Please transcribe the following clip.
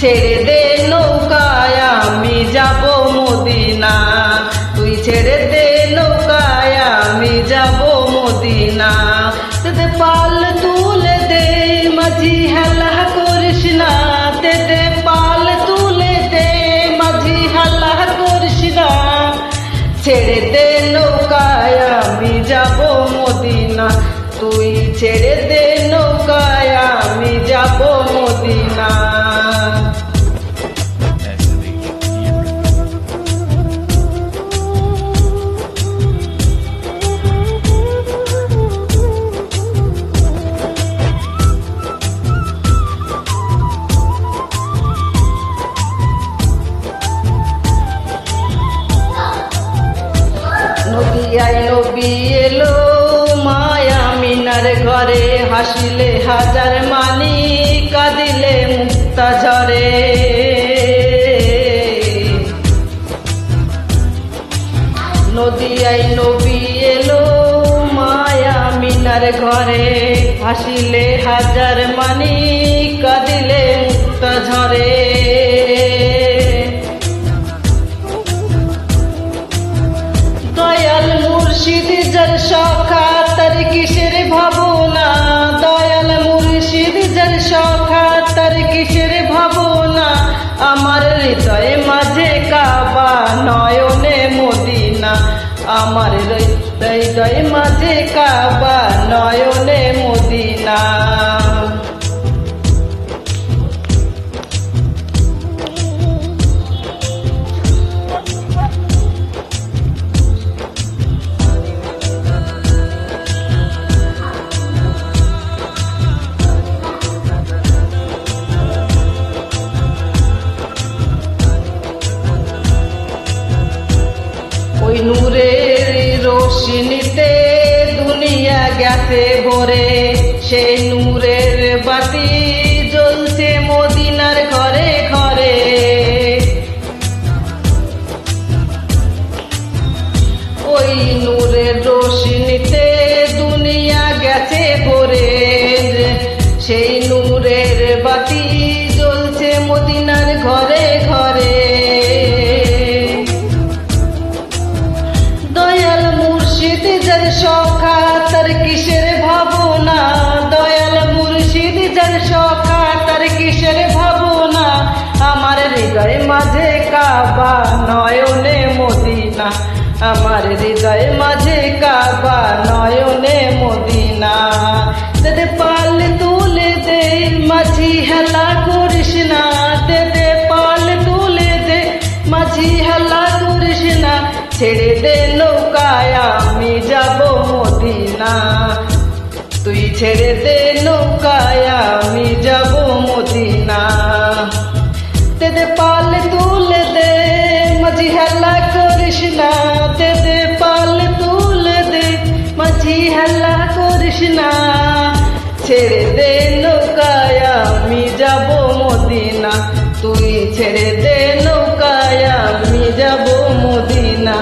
ছেড়ে দে নৌকায় আমি যাব মদিনা, তুই ছেড়ে দে নৌকায় আমি যাব মদিনা। তেতে পাল তুলে দে মাঝি হেলা করিস না, তেতে পাল তুলে দে মাঝি হেলা করিস না। ছেড়ে দে নৌকায় আমি যাব মদিনা, তুই ছেড়ে দে নৌকায় আমি যাব মদিনা। নদিয়ায় নবী এলো মায়া মিনার ঘরে, হাসিলে হাজার মানি কাঁদিলে মুক্তা ঝরে। নদিয়ায় নবী এলো মায়া মিনার ঘরে, হাসিলে হাজার মানি কাঁদিলে মুক্তা ঝরে। দয়াল মুর্শিদ যার সখা তার কিসের ভাবনা, দয়াল মুর্শিদ যার সখা তার কিসের ভাবনা। আমার হৃদয়ে মাঝে কাবা নয়নে মদিনা, আমার হৃদয়ে মাঝে কাবা নয়নে মদিনা। ওই নূরের রোশনীতে দুনিয়া গেছে ভরে, সেই নূরের বাতি জ্বলছে মদিনার ঘরে ঘরে। ওই নূরের রোশনীতে দুনিয়া গেছে ভরে, সেই নূরের বাতি জ্বলছে মদিনার ঘরে ঘরে। দয়াল মুর্শিদ যার সখা তার কিসের ভাবনা, দয়াল মুর্শিদ যার সখা তার কিসের ভাবনা। আমার হৃদয় মাঝে কাবা নয়নে মদিনা, আমার হৃদয় মাঝে কাবা নয়নে মদিনা। তেতে পাল তুলে দে মাঝি হেলা করিস না, তেতে পাল তুলে দে মাঝি হেলা করিস না। ছেড়ে দে নৌকায় আমি যাব মদিনা, তুই ছেড়ে দে নৌকায় আমি যাব মদিনা। তেতে পাল তুলে দে মাঝি হেলা করিস না, তেতে পাল তুলে দে মাঝি হেলা করিস না। ছেড়ে দে নৌকায় আমি যাব মদিনা, তুই ছেড়ে দে নৌকায় আমি যাব মদিনা।